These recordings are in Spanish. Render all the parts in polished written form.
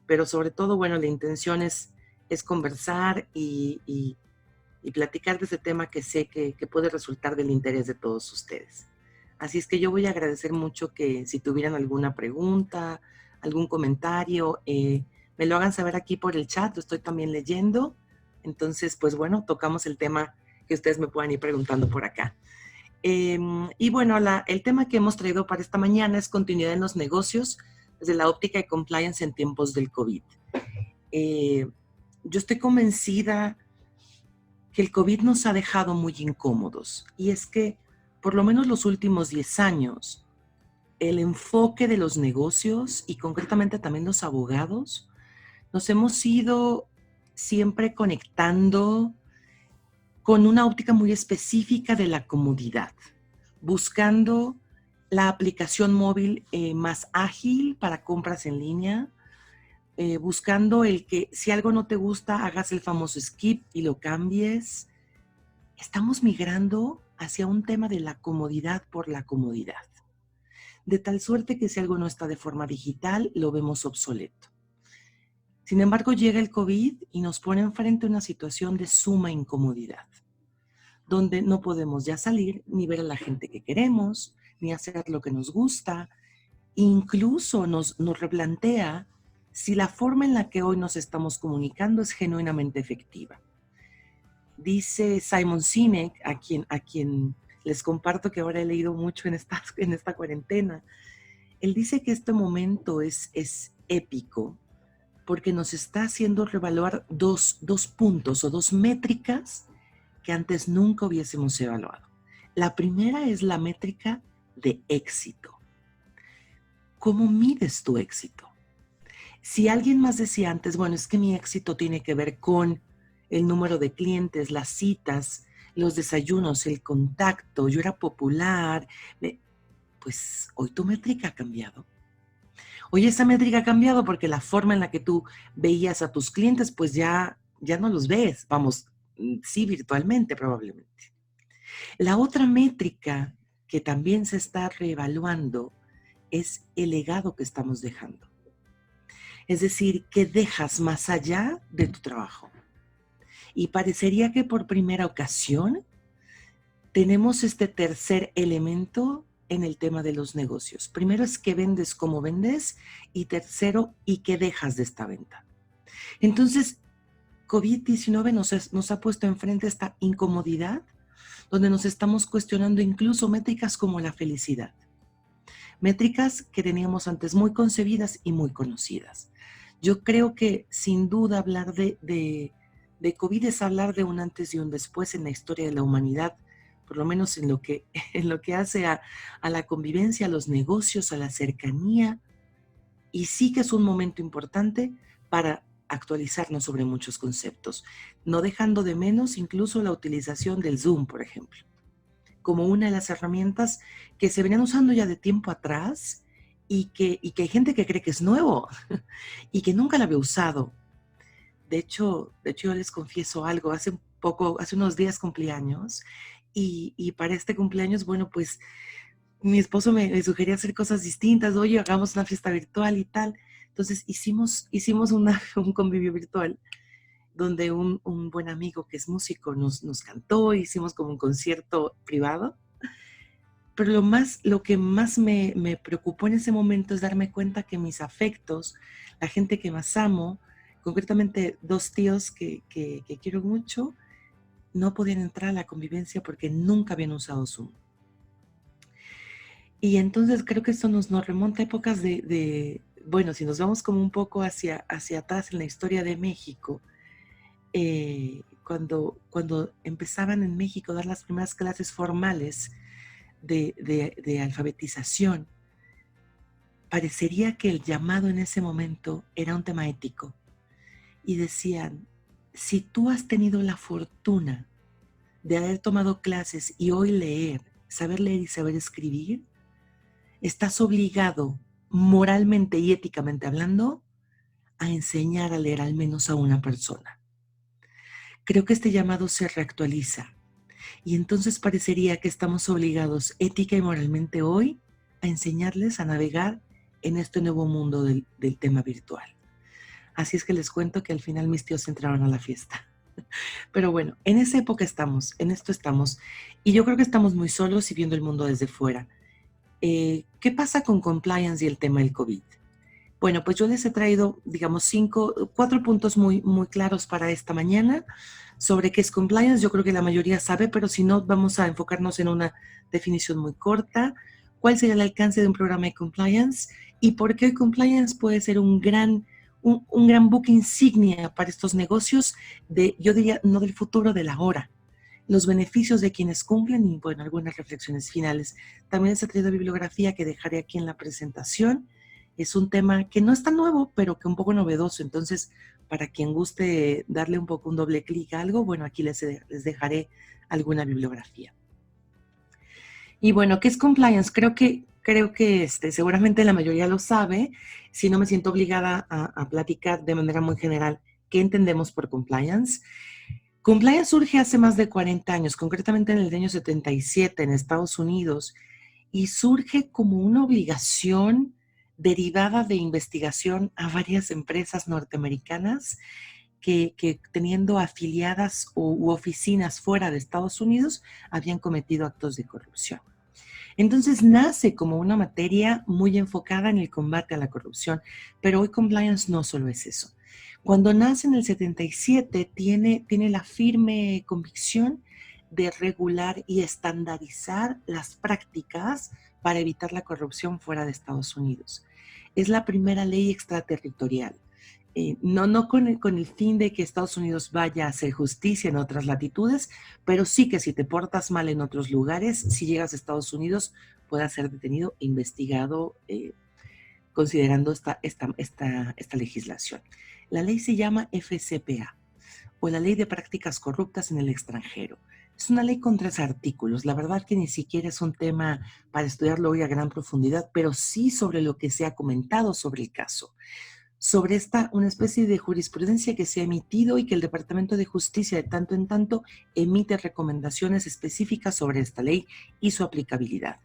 pero sobre todo, bueno, la intención es conversar y platicar de ese tema que sé que puede resultar del interés de todos ustedes. Así es que yo voy a agradecer mucho que si tuvieran alguna pregunta, algún comentario, me lo hagan saber aquí por el chat, lo estoy también leyendo. Entonces, pues bueno, tocamos el tema que ustedes me puedan ir preguntando por acá. Y bueno, el tema que hemos traído para esta mañana es continuidad en los negocios desde la óptica de compliance en tiempos del COVID. Yo estoy convencida que el COVID nos ha dejado muy incómodos, y es que por lo menos los últimos 10 años, el enfoque de los negocios y concretamente también los abogados, nos hemos ido siempre conectando con una óptica muy específica de la comodidad, buscando la aplicación móvil más ágil para compras en línea, buscando el que si algo no te gusta, hagas el famoso skip y lo cambies. Estamos migrando hacia un tema de la comodidad por la comodidad, de tal suerte que si algo no está de forma digital, lo vemos obsoleto. Sin embargo, llega el COVID y nos pone enfrente una situación de suma incomodidad, donde no podemos ya salir ni ver a la gente que queremos, ni hacer lo que nos gusta. Incluso nos replantea si la forma en la que hoy nos estamos comunicando es genuinamente efectiva. Dice Simon Sinek, a quien les comparto que ahora he leído mucho en esta cuarentena, él dice que este momento es épico porque nos está haciendo revaluar dos puntos o dos métricas que antes nunca hubiésemos evaluado. La primera es la métrica de éxito. ¿Cómo mides tu éxito? Si alguien más decía antes, bueno, es que mi éxito tiene que ver con el número de clientes, las citas, los desayunos, el contacto, yo era popular, pues hoy tu métrica ha cambiado. Hoy esa métrica ha cambiado porque la forma en la que tú veías a tus clientes, pues ya no los ves, vamos, sí virtualmente probablemente. La otra métrica que también se está reevaluando es el legado que estamos dejando. Es decir, ¿qué dejas más allá de tu trabajo? Y parecería que por primera ocasión tenemos este tercer elemento en el tema de los negocios. Primero es qué vendes, cómo vendes, y tercero, ¿y qué dejas de esta venta? Entonces, COVID-19 nos ha puesto enfrente esta incomodidad donde nos estamos cuestionando incluso métricas como la felicidad. Métricas que teníamos antes muy concebidas y muy conocidas. Yo creo que sin duda hablar de COVID es hablar de un antes y un después en la historia de la humanidad, por lo menos en lo que hace a la convivencia, a los negocios, a la cercanía. Y sí que es un momento importante para actualizarnos sobre muchos conceptos, no dejando de menos incluso la utilización del Zoom, por ejemplo, como una de las herramientas que se venían usando ya de tiempo atrás y que hay gente que cree que es nuevo y que nunca la había usado. De hecho, yo les confieso algo, hace unos días cumplí años y para este cumpleaños, bueno, pues mi esposo me sugería hacer cosas distintas, oye, hagamos una fiesta virtual y tal. Entonces hicimos un convivio virtual donde un buen amigo que es músico nos cantó, hicimos como un concierto privado. Pero lo que más me preocupó en ese momento es darme cuenta que mis afectos, la gente que más amo, concretamente dos tíos que quiero mucho, no podían entrar a la convivencia porque nunca habían usado Zoom. Y entonces creo que esto nos remonta a épocas bueno, si nos vamos como un poco hacia atrás en la historia de México, cuando empezaban en México a dar las primeras clases formales de alfabetización, parecería que el llamado en ese momento era un tema ético. Y decían, si tú has tenido la fortuna de haber tomado clases y hoy saber leer y saber escribir, estás obligado, moralmente y éticamente hablando, a enseñar a leer al menos a una persona. Creo que este llamado se reactualiza y entonces parecería que estamos obligados ética y moralmente hoy a enseñarles a navegar en este nuevo mundo del tema virtual. Así es que les cuento que al final mis tíos entraron a la fiesta. Pero bueno, en esa época estamos, en esto estamos. Y yo creo que estamos muy solos y viendo el mundo desde fuera. ¿Qué pasa con compliance y el tema del COVID? Bueno, pues yo les he traído, digamos, cuatro puntos muy claros para esta mañana sobre qué es compliance. Yo creo que la mayoría sabe, pero si no, vamos a enfocarnos en una definición muy corta. ¿Cuál sería el alcance de un programa de compliance? Y por qué el compliance puede ser un gran buque insignia para estos negocios yo diría, no del futuro, del ahora. Los beneficios de quienes cumplen y, bueno, algunas reflexiones finales. También les he traído bibliografía que dejaré aquí en la presentación. Es un tema que no es tan nuevo, pero que un poco novedoso. Entonces, para quien guste darle un poco un doble clic a algo, bueno, aquí les dejaré alguna bibliografía. Y bueno, ¿qué es compliance? Creo que seguramente la mayoría lo sabe. Si no, me siento obligada a platicar de manera muy general qué entendemos por compliance. Compliance surge hace más de 40 años, concretamente en el año 77 en Estados Unidos, y surge como una obligación derivada de investigación a varias empresas norteamericanas que teniendo afiliadas u oficinas fuera de Estados Unidos habían cometido actos de corrupción. Entonces nace como una materia muy enfocada en el combate a la corrupción, pero hoy compliance no solo es eso. Cuando nace en el 77 tiene la firme convicción de regular y estandarizar las prácticas para evitar la corrupción fuera de Estados Unidos. Es la primera ley extraterritorial. No con el fin de que Estados Unidos vaya a hacer justicia en otras latitudes, pero sí que si te portas mal en otros lugares, si llegas a Estados Unidos, puedas ser detenido e investigado considerando esta legislación. La ley se llama FCPA, o la Ley de Prácticas Corruptas en el Extranjero. Es una ley con 3 artículos. La verdad que ni siquiera es un tema para estudiarlo hoy a gran profundidad, pero sí sobre lo que se ha comentado sobre el caso. Sobre una especie de jurisprudencia que se ha emitido y que el Departamento de Justicia de tanto en tanto emite recomendaciones específicas sobre esta ley y su aplicabilidad.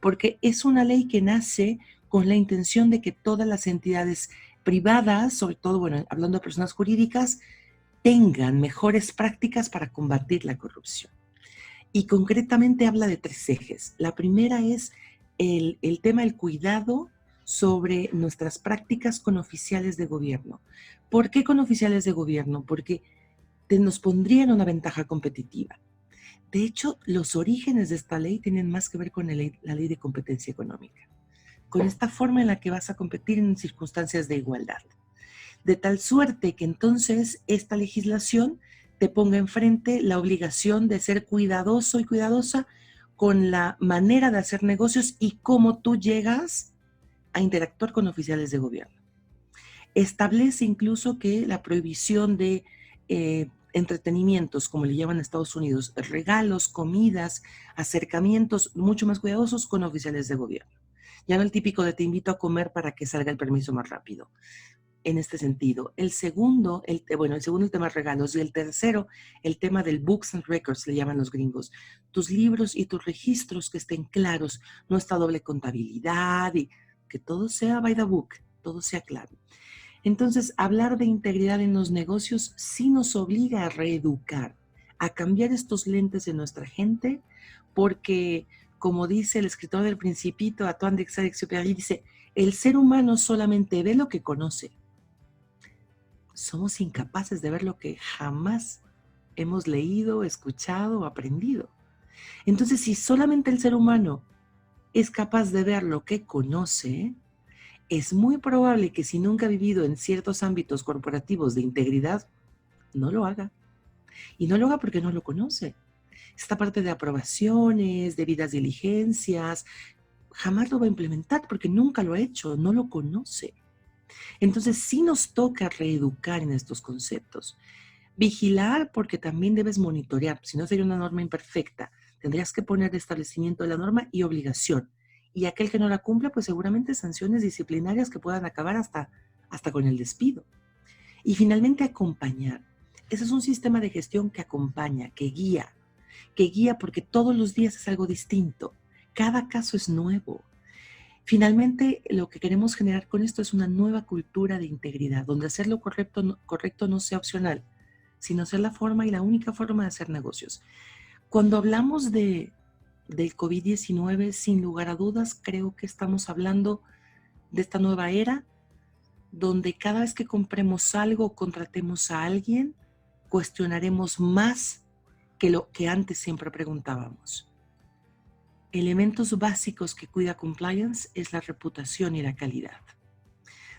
Porque es una ley que nace con la intención de que todas las entidades privadas, sobre todo, bueno, hablando de personas jurídicas, tengan mejores prácticas para combatir la corrupción. Y concretamente habla de 3 ejes. La primera es el tema del cuidado sobre nuestras prácticas con oficiales de gobierno. ¿Por qué con oficiales de gobierno? Porque nos pondrían una ventaja competitiva. De hecho, los orígenes de esta ley tienen más que ver con la ley de competencia económica, con esta forma en la que vas a competir en circunstancias de igualdad. De tal suerte que entonces esta legislación te ponga enfrente la obligación de ser cuidadoso y cuidadosa con la manera de hacer negocios y cómo tú llegas a interactuar con oficiales de gobierno. Establece incluso que la prohibición de entretenimientos, como le llaman en Estados Unidos, regalos, comidas, acercamientos mucho más cuidadosos con oficiales de gobierno. Ya no el típico de te invito a comer para que salga el permiso más rápido. En este sentido. El segundo, el tema regalos, y el tercero, el tema del books and records, le llaman los gringos. Tus libros y tus registros que estén claros, no esta doble contabilidad y que todo sea by the book, todo sea claro. Entonces, hablar de integridad en los negocios sí nos obliga a reeducar, a cambiar estos lentes de nuestra gente, porque, como dice el escritor del Principito, Antoine de Saint-Exupéry, dice, el ser humano solamente ve lo que conoce. Somos incapaces de ver lo que jamás hemos leído, escuchado o aprendido. Entonces, si solamente el ser humano es capaz de ver lo que conoce, es muy probable que si nunca ha vivido en ciertos ámbitos corporativos de integridad, no lo haga. Y no lo haga porque no lo conoce. Esta parte de aprobaciones, debidas diligencias, jamás lo va a implementar porque nunca lo ha hecho, no lo conoce. Entonces sí nos toca reeducar en estos conceptos. Vigilar porque también debes monitorear, si no sería una norma imperfecta. Tendrías que poner establecimiento de la norma y obligación. Y aquel que no la cumpla, pues seguramente sanciones disciplinarias que puedan acabar hasta con el despido. Y finalmente acompañar. Ese es un sistema de gestión que acompaña, que guía porque todos los días es algo distinto. Cada caso es nuevo. Finalmente, lo que queremos generar con esto es una nueva cultura de integridad, donde hacer lo correcto no sea opcional, sino ser la forma y la única forma de hacer negocios. Cuando hablamos del COVID-19, sin lugar a dudas, creo que estamos hablando de esta nueva era, donde cada vez que compremos algo o contratemos a alguien, cuestionaremos más que lo que antes siempre preguntábamos. Elementos básicos que cuida compliance es la reputación y la calidad.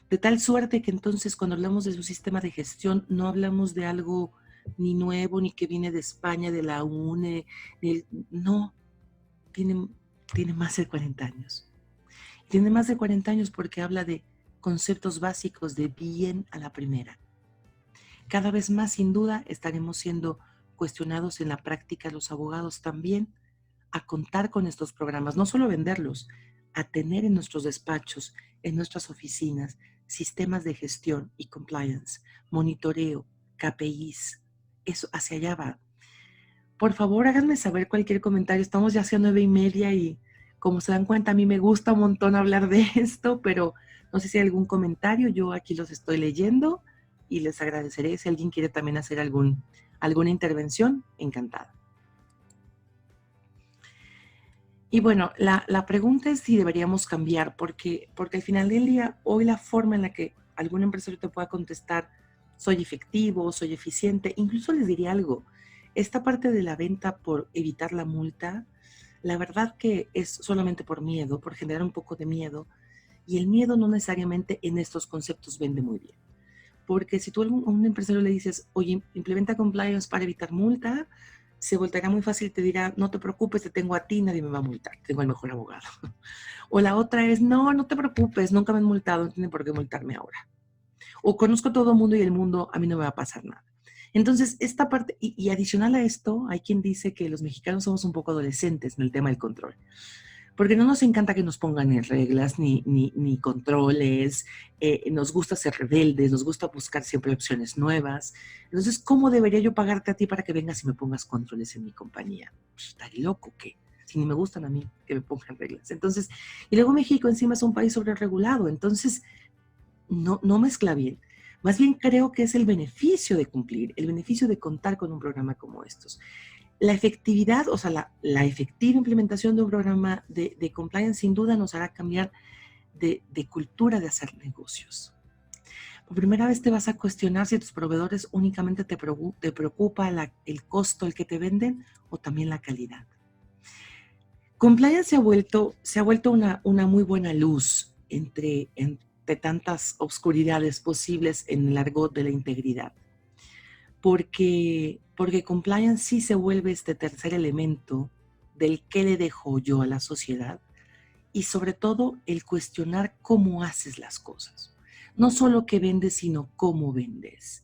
De tal suerte que entonces cuando hablamos de su sistema de gestión no hablamos de algo ni nuevo, ni que viene de España, de la UNE, no, tiene más de 40 años. Tiene más de 40 años porque habla de conceptos básicos de bien a la primera. Cada vez más, sin duda, estaremos siendo cuestionados en la práctica los abogados también a contar con estos programas, no solo venderlos, a tener en nuestros despachos, en nuestras oficinas, sistemas de gestión y compliance, monitoreo, KPIs, eso hacia allá va. Por favor, háganme saber cualquier comentario. Estamos ya hacia 9:30 y como se dan cuenta, a mí me gusta un montón hablar de esto, pero no sé si hay algún comentario. Yo aquí los estoy leyendo y les agradeceré si alguien quiere también hacer alguna intervención. Encantada. Y bueno, la pregunta es si deberíamos cambiar, porque al final del día, hoy la forma en la que algún empresario te pueda contestar, soy efectivo, soy eficiente, incluso les diría algo, esta parte de la venta por evitar la multa, la verdad que es solamente por miedo, por generar un poco de miedo, y el miedo no necesariamente en estos conceptos vende muy bien. Porque si tú a un empresario le dices, oye, implementa compliance para evitar multa, se volteará muy fácil y te dirá, no te preocupes, te tengo a ti, nadie me va a multar, tengo el mejor abogado. O la otra es, no te preocupes, nunca me han multado, no tienen por qué multarme ahora. O conozco a todo el mundo y el mundo, a mí no me va a pasar nada. Entonces, esta parte, y adicional a esto, hay quien dice que los mexicanos somos un poco adolescentes en el tema del control. Porque no nos encanta que nos pongan en reglas ni controles, nos gusta ser rebeldes, nos gusta buscar siempre opciones nuevas. Entonces, ¿cómo debería yo pagarte a ti para que vengas y me pongas controles en mi compañía? Pues, ¿estaré loco qué? Si ni me gustan a mí que me pongan reglas. Entonces, y luego México encima es un país sobreregulado, entonces no mezcla bien. Más bien creo que es el beneficio de cumplir, el beneficio de contar con un programa como estos. La efectividad, o sea, la efectiva implementación de un programa de compliance sin duda nos hará cambiar de cultura de hacer negocios. Por primera vez te vas a cuestionar si tus proveedores únicamente te preocupa el costo, el que te venden, o también la calidad. Compliance se ha vuelto una muy buena luz entre tantas obscuridades posibles en el argot de la integridad. Porque compliance sí se vuelve este tercer elemento del qué le dejo yo a la sociedad y sobre todo el cuestionar cómo haces las cosas. No solo qué vendes, sino cómo vendes.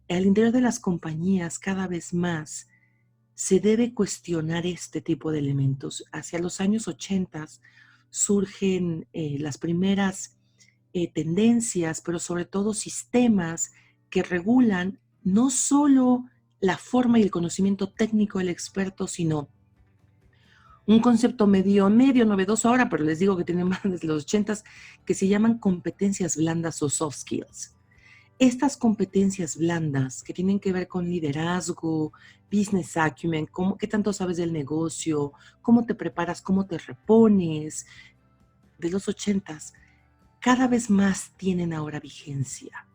Al interior de las compañías cada vez más se debe cuestionar este tipo de elementos. Hacia los años 80 surgen las primeras tendencias, pero sobre todo sistemas que regulan no solo la forma y el conocimiento técnico del experto, sino un concepto medio novedoso ahora, pero les digo que tiene más desde los 80s, que se llaman competencias blandas o soft skills. Estas competencias blandas que tienen que ver con liderazgo, business acumen, qué tanto sabes del negocio, cómo te preparas, cómo te repones, de los 80s, cada vez más tienen ahora vigencia.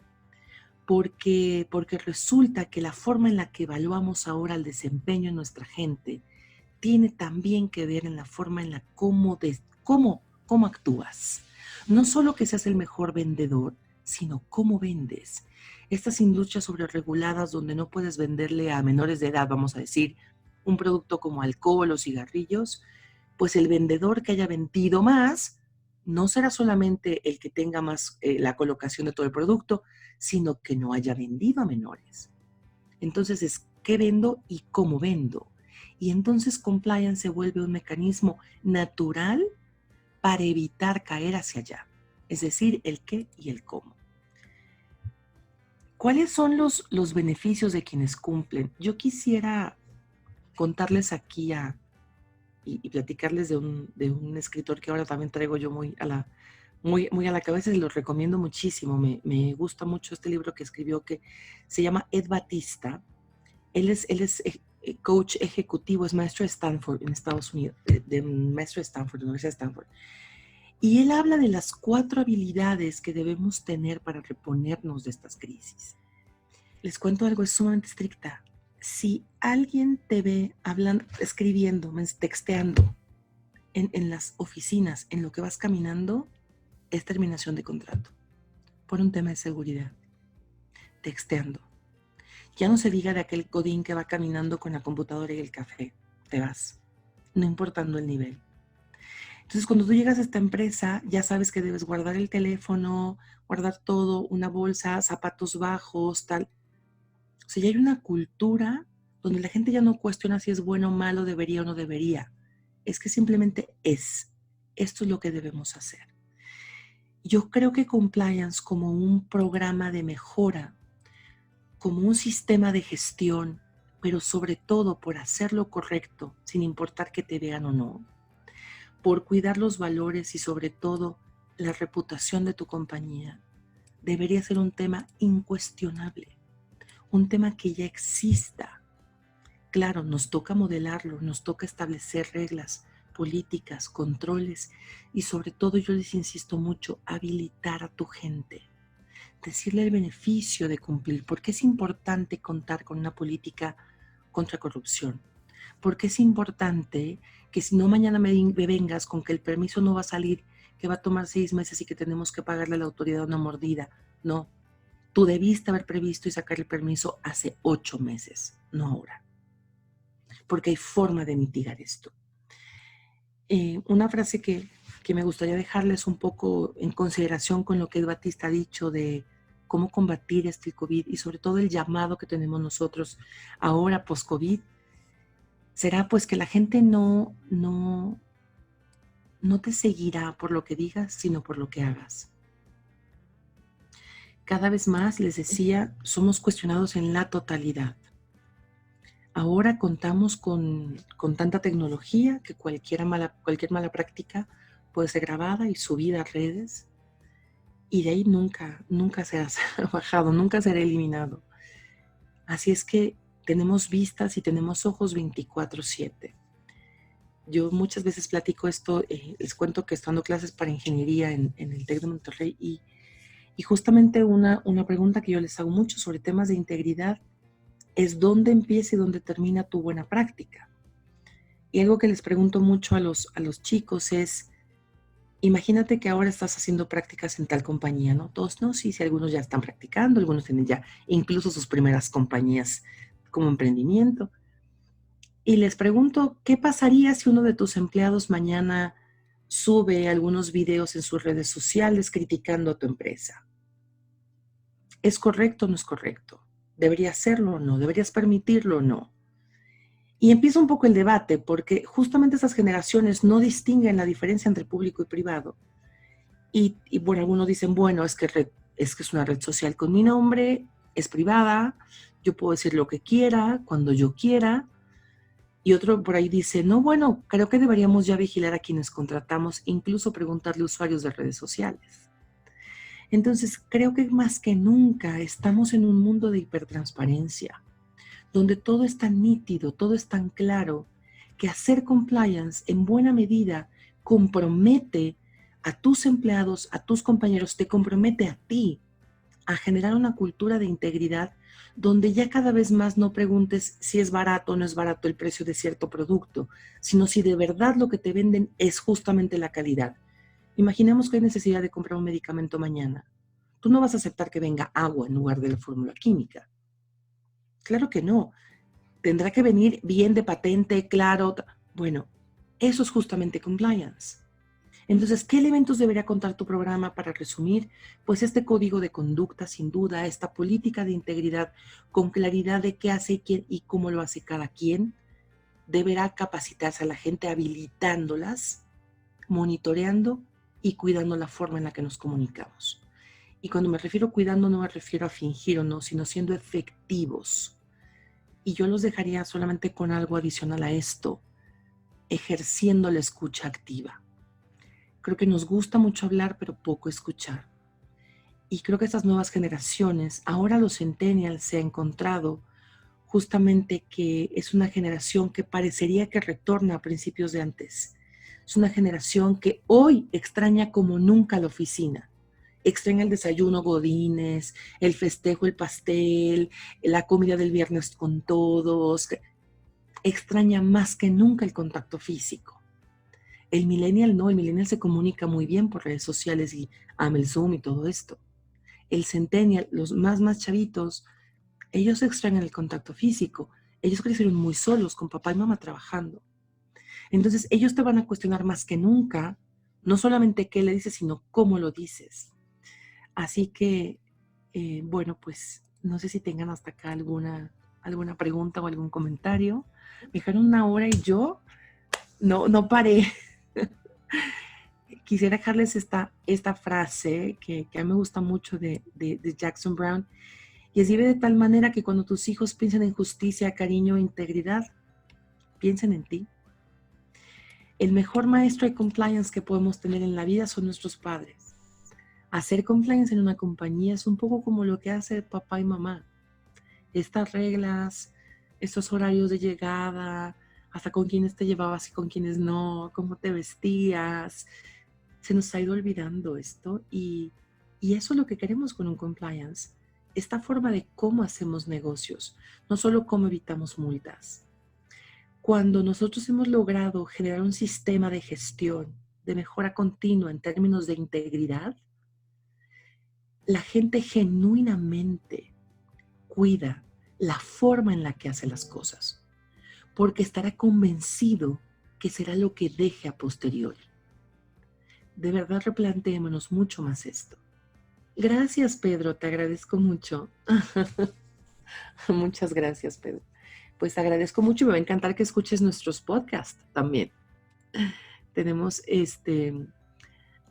Porque resulta que la forma en la que evaluamos ahora el desempeño de nuestra gente tiene también que ver en la forma en la cómo actúas. No solo que seas el mejor vendedor, sino cómo vendes. Estas industrias sobrereguladas donde no puedes venderle a menores de edad, vamos a decir, un producto como alcohol o cigarrillos, pues el vendedor que haya vendido más no será solamente el que tenga más la colocación de todo el producto, sino que no haya vendido a menores. Entonces es qué vendo y cómo vendo. Y entonces compliance se vuelve un mecanismo natural para evitar caer hacia allá. Es decir, el qué y el cómo. ¿Cuáles son los beneficios de quienes cumplen? Yo quisiera contarles aquí y platicarles de un escritor que ahora también traigo yo muy a la cabeza y lo recomiendo muchísimo. Me gusta mucho este libro que escribió que se llama Ed Batista. Él es coach ejecutivo, es maestro de Stanford en Estados Unidos, maestro de Stanford, de la Universidad de Stanford. Y él habla de las 4 habilidades que debemos tener para reponernos de estas crisis. Les cuento algo, es sumamente estricta. Si alguien te ve hablando, escribiendo, texteando en las oficinas, en lo que vas caminando, es terminación de contrato por un tema de seguridad. Texteando. Ya no se diga de aquel godín que va caminando con la computadora y el café. Te vas, no importando el nivel. Entonces, cuando tú llegas a esta empresa, ya sabes que debes guardar el teléfono, guardar todo, una bolsa, zapatos bajos, tal. O sea, ya hay una cultura donde la gente ya no cuestiona si es bueno o malo, debería o no debería. Es que simplemente es. Esto es lo que debemos hacer. Yo creo que compliance como un programa de mejora, como un sistema de gestión, pero sobre todo por hacer lo correcto, sin importar que te vean o no, por cuidar los valores y sobre todo la reputación de tu compañía, debería ser un tema incuestionable, un tema que ya exista. Claro, nos toca modelarlo, nos toca establecer reglas, políticas, controles y sobre todo, yo les insisto mucho, habilitar a tu gente. Decirle el beneficio de cumplir, porque es importante contar con una política contra corrupción, porque es importante que si no mañana me vengas con que el permiso no va a salir, que va a tomar 6 meses y que tenemos que pagarle a la autoridad una mordida. No, tú debiste haber previsto y sacar el permiso hace 8 meses, no ahora, porque hay forma de mitigar esto. Una frase que me gustaría dejarles un poco en consideración con lo que Ed Batista ha dicho de cómo combatir este COVID y sobre todo el llamado que tenemos nosotros ahora post-COVID, será pues que la gente no te seguirá por lo que digas, sino por lo que hagas. Cada vez más, les decía, somos cuestionados en la totalidad. Ahora contamos con tanta tecnología que cualquier mala práctica puede ser grabada y subida a redes y de ahí nunca será bajado, nunca será eliminado. Así es que tenemos vistas y tenemos ojos 24/7. Yo muchas veces platico esto, les cuento que estoy dando clases para ingeniería en el TEC de Monterrey y justamente una pregunta que yo les hago mucho sobre temas de integridad es dónde empieza y dónde termina tu buena práctica. Y algo que les pregunto mucho a los chicos es, imagínate que ahora estás haciendo prácticas en tal compañía, ¿no? Todos, no, sí, algunos ya están practicando, algunos tienen ya incluso sus primeras compañías como emprendimiento. Y les pregunto, ¿qué pasaría si uno de tus empleados mañana sube algunos videos en sus redes sociales criticando a tu empresa? ¿Es correcto o no es correcto? ¿Debería hacerlo o no? ¿Deberías permitirlo o no? Y empieza un poco el debate, porque justamente estas generaciones no distinguen la diferencia entre público y privado. Y bueno, algunos dicen, bueno, es que es una red social con mi nombre, es privada, yo puedo decir lo que quiera, cuando yo quiera. Y otro por ahí dice, no, bueno, creo que deberíamos ya vigilar a quienes contratamos, incluso preguntarle a usuarios de redes sociales. Entonces, creo que más que nunca estamos en un mundo de hipertransparencia, donde todo es tan nítido, todo es tan claro, que hacer compliance en buena medida compromete a tus empleados, a tus compañeros, te compromete a ti a generar una cultura de integridad donde ya cada vez más no preguntes si es barato o no es barato el precio de cierto producto, sino si de verdad lo que te venden es justamente la calidad. Imaginemos que hay necesidad de comprar un medicamento mañana. Tú no vas a aceptar que venga agua en lugar de la fórmula química. Claro que no. Tendrá que venir bien de patente, claro. Bueno, eso es justamente compliance. Entonces, ¿qué elementos debería contar tu programa para resumir? Pues este código de conducta, sin duda, esta política de integridad con claridad de qué hace quién y cómo lo hace cada quien. Deberá capacitarse a la gente habilitándolas, monitoreando y cuidando la forma en la que nos comunicamos. Y cuando me refiero a cuidando, no me refiero a fingir o no, sino siendo efectivos. Y yo los dejaría solamente con algo adicional a esto. ejerciendo la escucha activa. Creo que nos gusta mucho hablar, pero poco escuchar. Y creo que estas nuevas generaciones, ahora los centennials, se ha encontrado justamente que es una generación que parecería que retorna a principios de antes. Es una generación que hoy extraña como nunca la oficina. Extraña el desayuno godines, el festejo, el pastel, la comida del viernes con todos. Extraña más que nunca el contacto físico. El millennial no, el millennial se comunica muy bien por redes sociales y ama el Zoom y todo esto. El centennial, los más chavitos, ellos extrañan el contacto físico. Ellos crecieron muy solos, con papá y mamá trabajando. Entonces, ellos te van a cuestionar más que nunca, no solamente qué le dices, sino cómo lo dices. Así que, bueno, pues no sé si tengan hasta acá alguna pregunta o algún comentario. Me dejaron 1 hora y yo no paré. Quisiera dejarles esta frase que a mí me gusta mucho de Jackson Brown. Y es: vive de tal manera que cuando tus hijos piensen en justicia, cariño e integridad, piensen en ti. El mejor maestro de compliance que podemos tener en la vida son nuestros padres. Hacer compliance en una compañía es un poco como lo que hace papá y mamá. Estas reglas, estos horarios de llegada, hasta con quiénes te llevabas y con quiénes no, cómo te vestías. Se nos ha ido olvidando esto y eso es lo que queremos con un compliance. Esta forma de cómo hacemos negocios, no solo cómo evitamos multas. Cuando nosotros hemos logrado generar un sistema de gestión, de mejora continua en términos de integridad, la gente genuinamente cuida la forma en la que hace las cosas, porque estará convencido que será lo que deje a posteriori. De verdad, replanteémonos mucho más esto. Gracias, Pedro, te agradezco mucho. Muchas gracias, Pedro. Pues agradezco mucho y me va a encantar que escuches nuestros podcasts también. Tenemos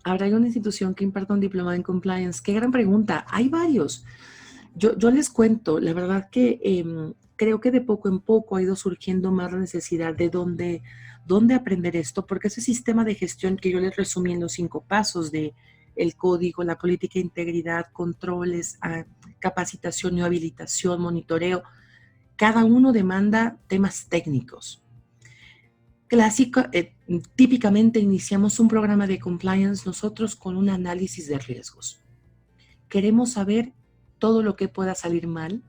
¿habrá alguna institución que imparta un diplomado en compliance? Qué gran pregunta. Hay varios. Yo les cuento, la verdad que creo que de poco en poco ha ido surgiendo más la necesidad de dónde aprender esto, porque ese sistema de gestión que yo les resumí en los 5 pasos de el código, la política de integridad, controles, capacitación y habilitación, monitoreo, cada uno demanda temas técnicos. Típicamente iniciamos un programa de compliance nosotros con un análisis de riesgos. Queremos saber todo lo que pueda salir mal,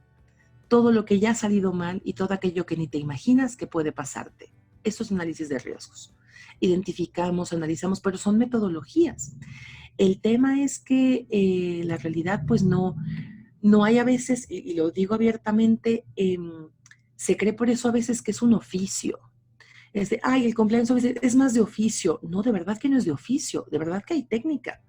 todo lo que ya ha salido mal y todo aquello que ni te imaginas que puede pasarte. Eso es análisis de riesgos. Identificamos, analizamos, pero son metodologías. El tema es que la realidad pues no hay a veces, y lo digo abiertamente, se cree por eso a veces que es un oficio. Es de, el compliance officer es más de oficio. No, de verdad que no es de oficio, de verdad que hay técnica.